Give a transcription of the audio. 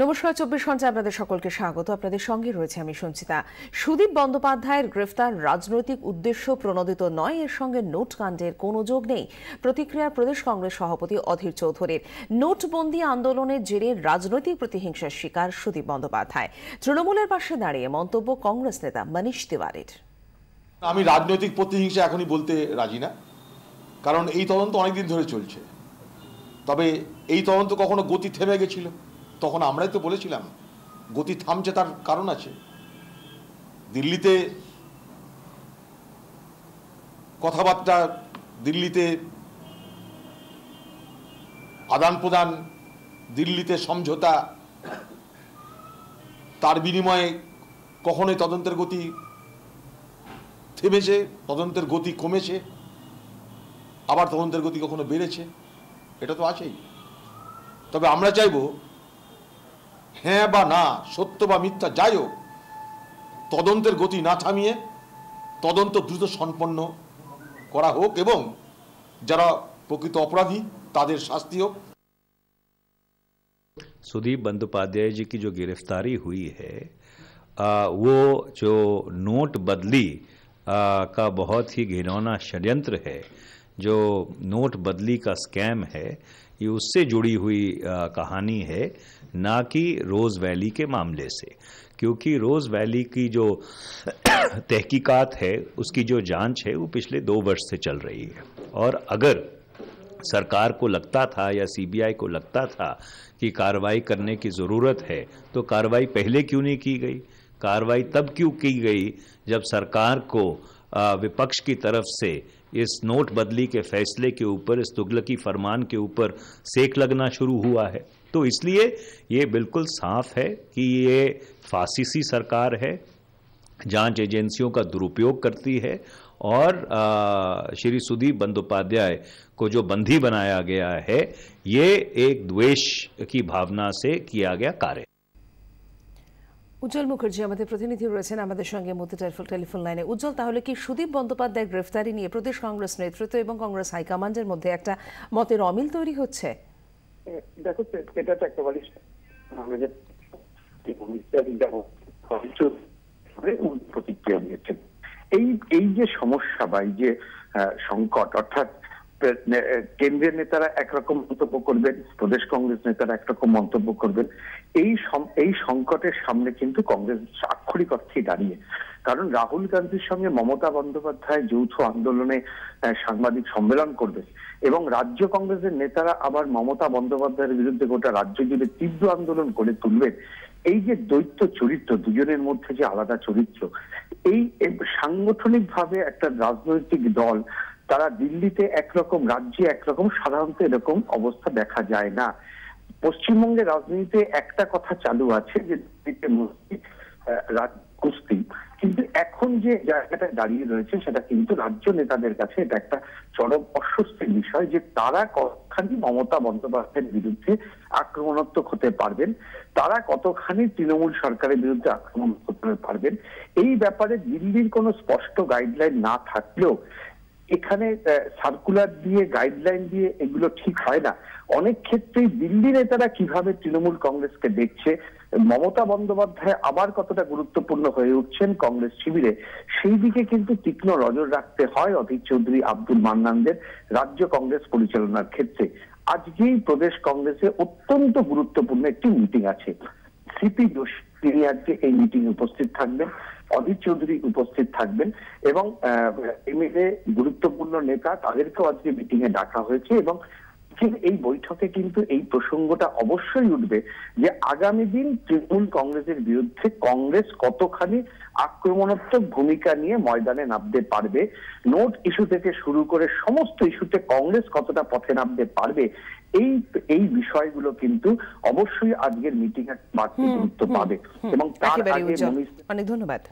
নমস্কার, 24 ঘন্টা আপনাদের সকলকে স্বাগত। আপনাদের সঙ্গে রয়েছে আমি সঞ্চিতা। সুদীপ বন্দ্যোপাধ্যায়ের গ্রেফতার রাজনৈতিক উদ্দেশ্য প্রণোদিত নয়, এর সঙ্গে নোট কাণ্ডের কোনো যোগ নেই। প্রতিক্রিয়া প্রদেশ কংগ্রেস সভাপতি অধীর চৌধুরীর। নোটবন্দি আন্দোলনের জেরে রাজনৈতিক প্রতিহিংসার শিকার সুদীপ বন্দ্যোপাধ্যায়। তৃণমূলের পাশে দাঁড়িয়ে মন্তব্য কংগ্রেস নেতা মনীশ তিওয়ারির। আমি রাজনৈতিক প্রতিহিংসা এখনই বলতে রাজি না, কারণ এই তদন্ত অনেকদিন ধরে চলছে। তবে এই তদন্ত কখনো গতি থেমে গেছিল, তখন আমরাই তো বলেছিলাম গতি থামছে, তার কারণ আছে। দিল্লিতে কথাবার্তা, দিল্লিতে আদান প্রদান, দিল্লিতে সমঝোতা, তার বিনিময়ে কখনোই তদন্তের গতি থেমেছে, তদন্তের গতি কমেছে, আবার তদন্তের গতি কখনো বেড়েছে, এটা তো আছেই। তবে আমরা চাইব হ্যাঁ বা না, সত্য বা মিথ্যা যাই হোক, তদন্তের গতি না থামিয়ে তদন্ত দ্রুত সম্পন্ন করা হোক এবং যারা প্রকৃত অপরাধী তাদের শাস্তি হোক। सुदीप बंदोपाध्याय जी की जो गिरफ्तारी हुई है वो जो नोट बदली का बहुत ही घिनौना षड्यंत्र है, जो नोट बदली का स्कैम है, ये उससे जुड़ी हुई कहानी है, ना कि रोज़ वैली के मामले से। क्योंकि रोज़ वैली की जो तहकीकात है, उसकी जो जांच है, वो पिछले 2 वर्ष से चल रही है। और अगर सरकार को लगता था या सीबीआई को लगता था कि कार्रवाई करने की ज़रूरत है, तो कार्रवाई पहले क्यों नहीं की गई? कार्रवाई तब क्यों की गई जब सरकार को विपक्ष की तरफ से इस नोट बदली के फैसले के ऊपर, इस तुगलकी फरमान के ऊपर सेक लगना शुरू हुआ है। तो इसलिए ये बिल्कुल साफ है कि ये फासिसी सरकार है, जांच एजेंसियों का दुरुपयोग करती है और श्री सुदीप बंदोपाध्याय को जो बंदी बनाया गया है, ये एक द्वेष की भावना से किया गया कार्य। উজ্জ্বল মুখার্জি আমাদের প্রতিনিধি রয়েছেন আমাদের সঙ্গে মধ্যে টেলিফোন লাইনে। উজ্জ্বল, তাহলে কি সুদীপ বন্দ্যোপাধ্যায়ের গ্রেফতারি নিয়ে প্রদেশ কংগ্রেস নেতৃত্ব এবং কংগ্রেস হাইকমান্ডের মধ্যে একটা মতের অমিল তৈরি হচ্ছে? দেখো, এটা তো একেবারেই প্রতিক্রিয়া দিয়েছেন। এই যে সমস্যা বা এই যে সংকট, অর্থাৎ কেন্দ্রের নেতারা একরকম মন্তব্য করবেন, প্রদেশ কংগ্রেস নেতারা একরকম মন্তব্য করবেন, এই সংকটের সামনে কিন্তু কংগ্রেস আক্ষরিক অর্থেই দাঁড়িয়ে। কারণ রাহুল গান্ধীর সঙ্গে মমতা বন্দ্যোপাধ্যায় যৌথ আন্দোলনে সাংবাদিক সম্মেলন করবে এবং রাজ্য কংগ্রেসের নেতারা আবার মমতা বন্দ্যোপাধ্যায়ের বিরুদ্ধে গোটা রাজ্য জুড়ে তীব্র আন্দোলন করে তুলবেন। এই যে দ্বৈত চরিত্র, দুজনের মধ্যে যে আলাদা চরিত্র, এই সাংগঠনিক ভাবে একটা রাজনৈতিক দল, তারা দিল্লিতে একরকম, রাজ্যে একরকম, সাধারণত এরকম অবস্থা দেখা যায় না। পশ্চিমবঙ্গের রাজনীতিতে একটা কথা চালু আছে যে কুস্তি, কিন্তু এখন যে জায়গাটা দাঁড়িয়ে রয়েছে সেটা কিন্তু রাজ্য নেতাদের কাছে এটা একটা চরম অস্বস্তির বিষয় যে তারা কতখানি মমতা বন্দ্যোপাধ্যায়ের বিরুদ্ধে আক্রমণাত্মক হতে পারবেন, তারা কতখানি তৃণমূল সরকারের বিরুদ্ধে আক্রমণ করতে পারবেন। এই ব্যাপারে দিল্লির কোনো স্পষ্ট গাইডলাইন না থাকলেও এখানে সার্কুলার দিয়ে, গাইডলাইন দিয়ে এগুলো ঠিক হয় না। অনেক ক্ষেত্রেই দিল্লি নেতারা কিভাবে তৃণমূল কংগ্রেসকে দেখছে, মমতা বন্দ্যোপাধ্যায় আবার কতটা গুরুত্বপূর্ণ হয়ে উঠছেন কংগ্রেস শিবিরে, সেই দিকে কিন্তু তীক্ষ্ণ নজর রাখতে হয় অধীর চৌধুরী, আব্দুল মান্নানদের রাজ্য কংগ্রেস পরিচালনার ক্ষেত্রে। আজকেই প্রদেশ কংগ্রেসে অত্যন্ত গুরুত্বপূর্ণ একটি মিটিং আছে। সিপি যোশী তিনি আজকে এই মিটিং উপস্থিত থাকবেন, অধীর চৌধুরী উপস্থিত থাকবেন এবং এমএলএ গুরুত্বপূর্ণ নেতা তাদেরকেও আজকে মিটিং এ ডাকা হয়েছে এবং এই বৈঠকে কিন্তু এই প্রসঙ্গটা অবশ্যই উঠবে যে আগামী দিন তৃণমূল কংগ্রেসের বিরুদ্ধে কংগ্রেস কতখানি আক্রমণাত্মক ভূমিকা নিয়ে ময়দানে নামতে পারবে, নোট ইস্যু থেকে শুরু করে সমস্ত ইস্যুতে কংগ্রেস কতটা পথে নামতে পারবে, এই বিষয়গুলো কিন্তু অবশ্যই আজকের মিটিং এ বাড়তি গুরুত্ব পাবে। এবং তার আগে অনেক ধন্যবাদ।